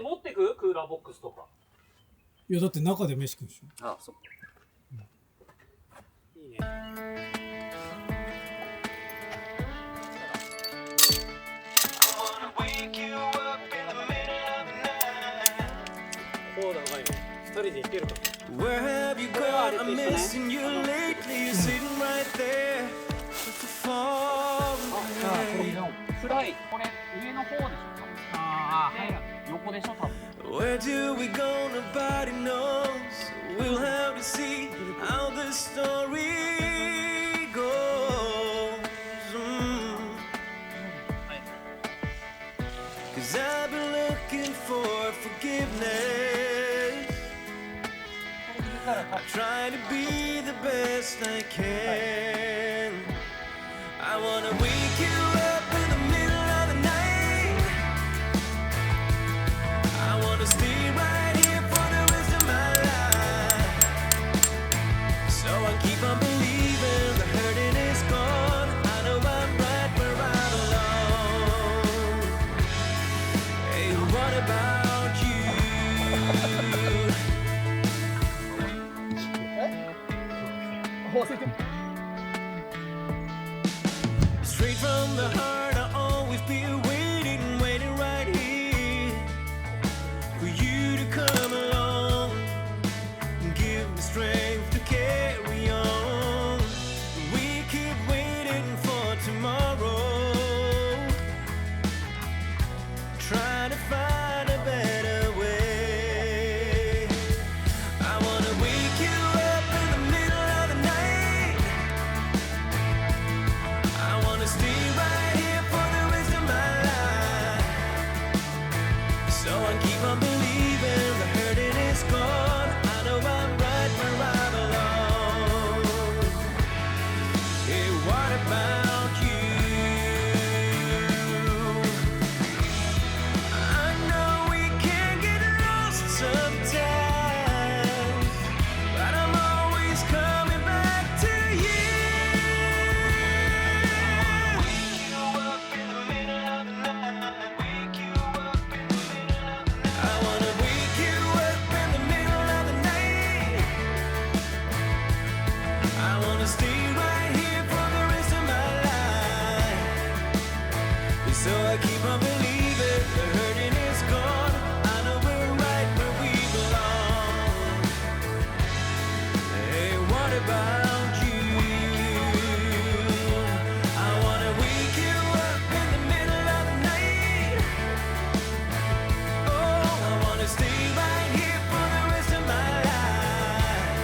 持ってくクーラーボックスとか。いやだって中で飯食うでしょ。あ、そっか。いいね。こうだ長いね。2人で行けるか。Where have you gone? I'm missing you lately. You're sitting right there. Far away. フライ、これ上の方でしょ。ああ、はい。横でしょ、多分。Where do we go? Nobody knows. We'll have to see how the story goes. Cause I've been looking for forgiveness. I try to be the best I can. I wanna wake you up in the middle of the night. I wanna stay right here for the rest of my life. So I keep on believing the hurting is gone. I know I'm right where I belong. Hey, what about you? Straight from the heart, I'll always be waiting, waiting right here for you to come along and give me strength to carry on. We keep waiting for tomorrow, trying to find a better way. I wanna wake you up in the middle of the night. I wanna stay right here for the rest of my life. So I keep on believing the hurting is gone. I know I'm right where I belong. Hey, what about you? I know we can get lost sometimes, but I'm always coming back to you. Wake you up in the middle of the night. Wake you up in the middle of the night. I wanna wake you up in the middle of the night. I wanna stay right here for the rest of my life. So I keep on believing the hurting is gone. I know we're right where we belong. Hey, what about you? I wanna wake you up in the middle of the night. Oh, I wanna stay right here for the rest of my life.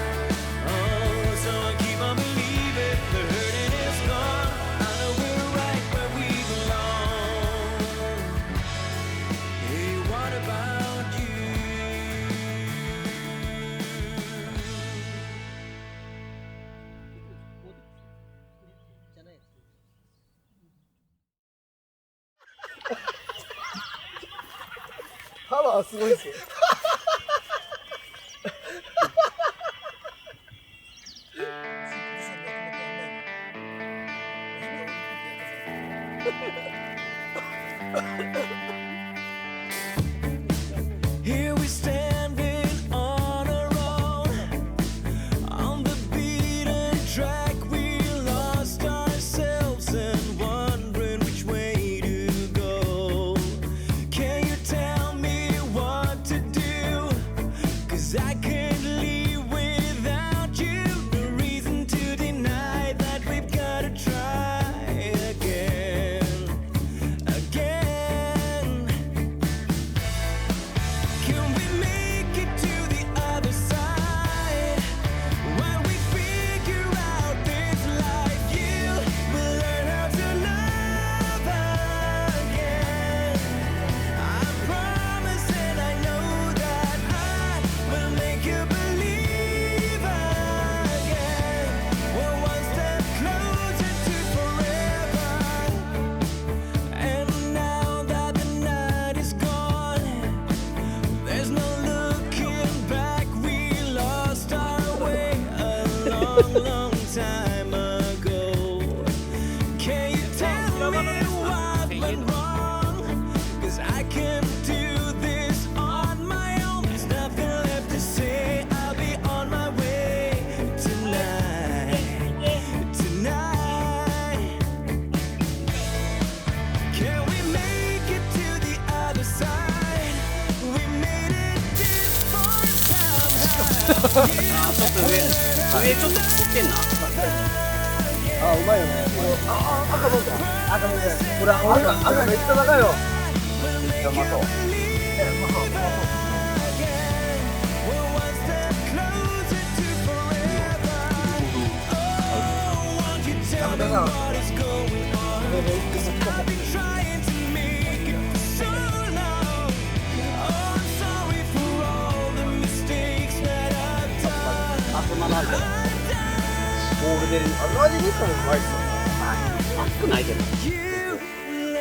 Oh, so I keep on believing the hurting is gone. I know we're right where we belong. Hey, what about you? パワーすごいですよ。Here we standing on our own, on the beaten track. We lost ourselves and wondering which way to go. Can you tell me what to do? ちょっと作ってんな。あ、うまいよね。赤どうか。赤どうか。これ赤めっちゃ高いよ。トマト。ゴールデン味にしてもうまいっすよね。熱くないけど。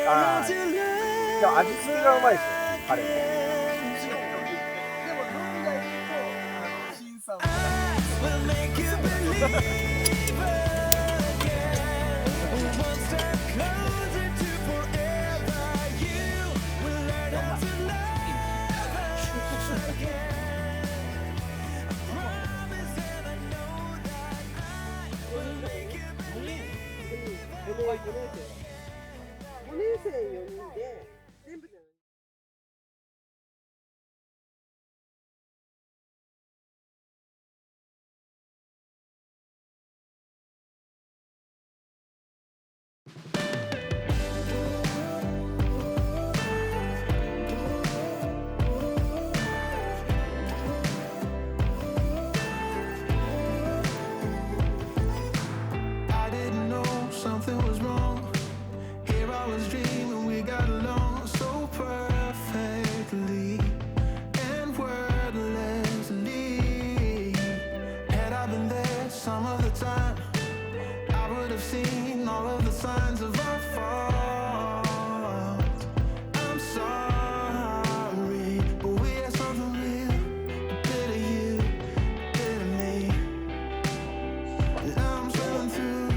ああ、じゃあ味付けがうまいっすよ彼も。でも飲みがいいと審査も5年生4人で全部でSomething was wrong. Here I was dreaming we got along so perfectly and wordlessly. Had I been there some of the time, I would have seen all of the signs of our fault. I'm sorry, but we had something real, a bit of you, a bit of me. Now I'm swimming through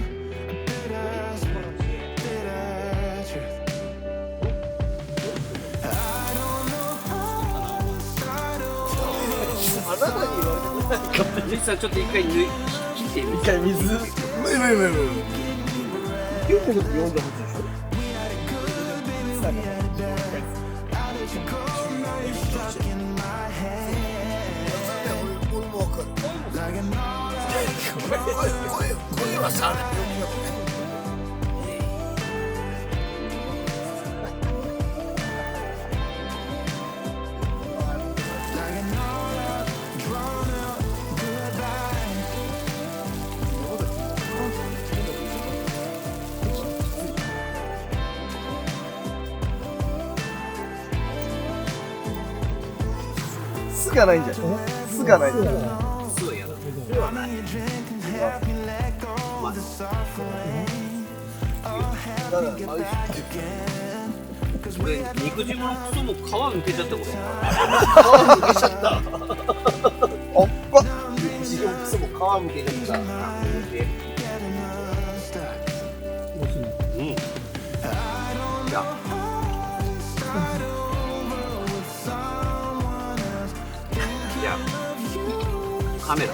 実際ちょっと一回抜いてみて。一回水結構48でしょ。声はさ巣がないんじゃん。巣がないんじゃん。すごいやだ。これ肉汁のクソも皮抜けちゃったこれ。皮抜けちゃった。おっぱ。肉汁のクソも皮抜けちゃった。うん。いや。いや。カメラ。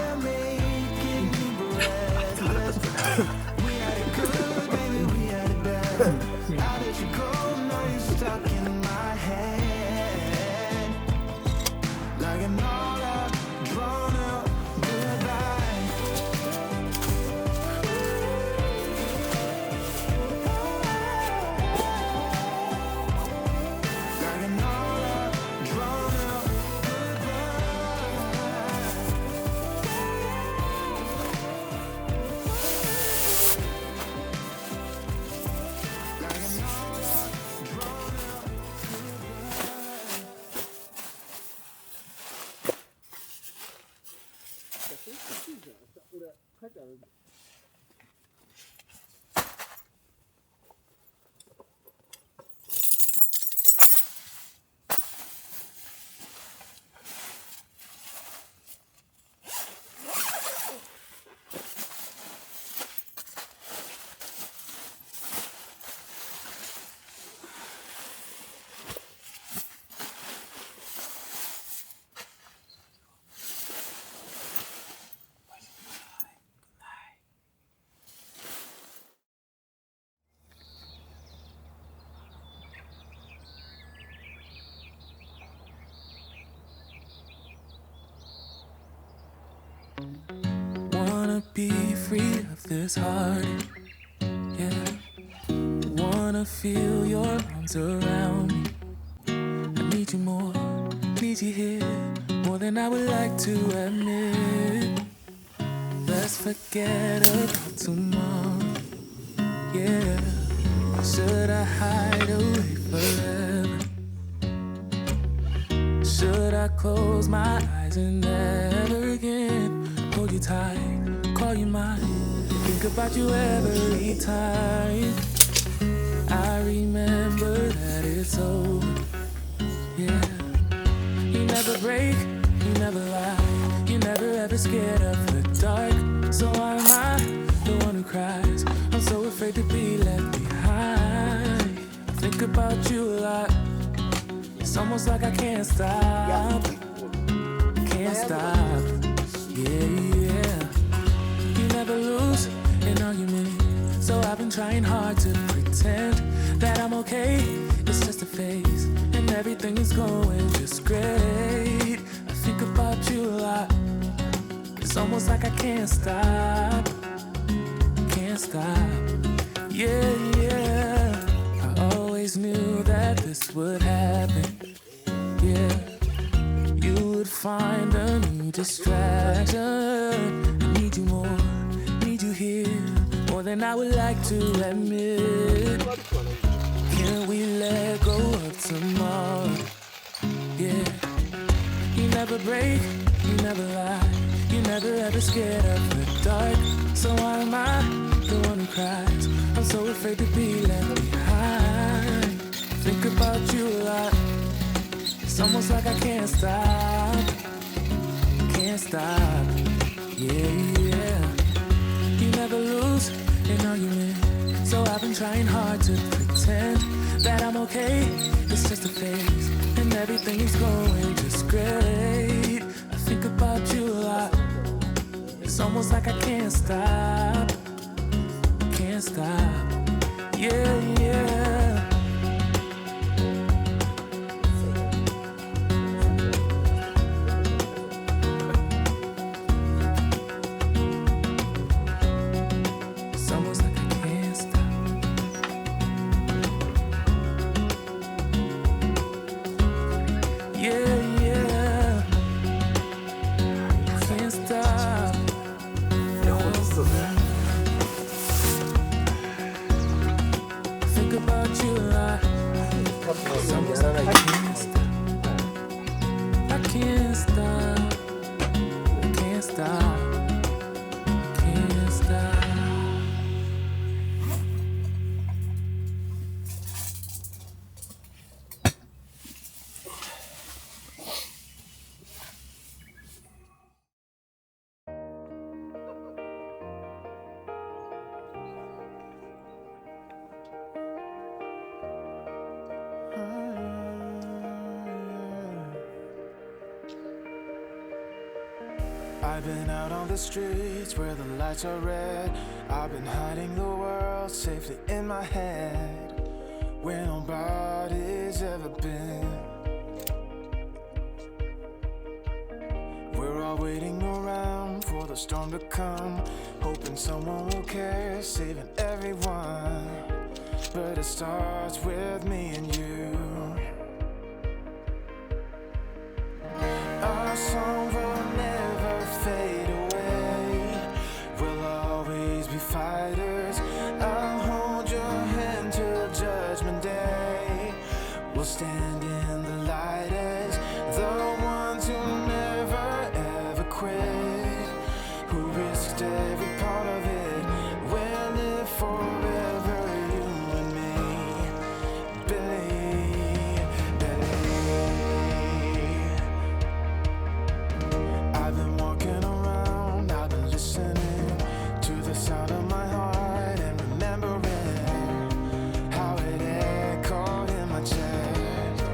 be free of this heart. Yeah, wanna feel your arms around me. I need you more, need you here, more than I would like to admit. Let's forget about tomorrow. Yeah, should I hide away forever? Should I close my eyes and never again hold you tight, call you mine, think about you every time? I remember that it's over. Yeah, you never break, you never lie, you never ever scared of the dark. So why am I the one who cries? I'm so afraid to be left behind. I think about you a lot. It's almost like I can't stop, can't stop. Yeah, yeah. You never lose an argument, so I've been trying hard to pretend that I'm okay. It's just a phase, and everything is going just great. I think about you a lot. It's almost like I can't stop, can't stop. Yeah, yeah. I always knew that this would happen. Yeah, you would find a new distraction. I need you more, need you here, more than I would like to admit. Can we let go of tomorrow? Yeah, you never break, you never lie, you never ever scared of the dark. So why am I the one who cries? I'm so afraid to be left behind. Think about you a lot. It's almost like I can't stop, can't stop. Yeah, yeah. You never lose an argument, so I've been trying hard to pretend that I'm okay. It's just a phase, and everything is going just great. I think about you a lot. It's almost like I can't stop, can't stop. Yeah, yeah. It's almost like I can't stop. Yeah, yeah. Can't stop. Think about you a lot. It's almost like I can't stop. I can't stop. I can't stop. Can't stop. I've been out on the streets where the lights are red. I've been hiding the world safely in my head, where nobody's ever been. We're all waiting around for the storm to come, hoping someone will care, saving everyone. But it starts with me and you. Our song will never fade away. We'll always be fighters. I'll hold your hand till Judgment Day. We'll stand in the light as the ones who never ever quit, who risked every part of it. We'll live forever, you and me. Believe, believe. I've been walking around, I've been listening to the sound of my heart and remembering how it echoed in my chest.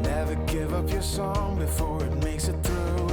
Never give up your song before it makes it through.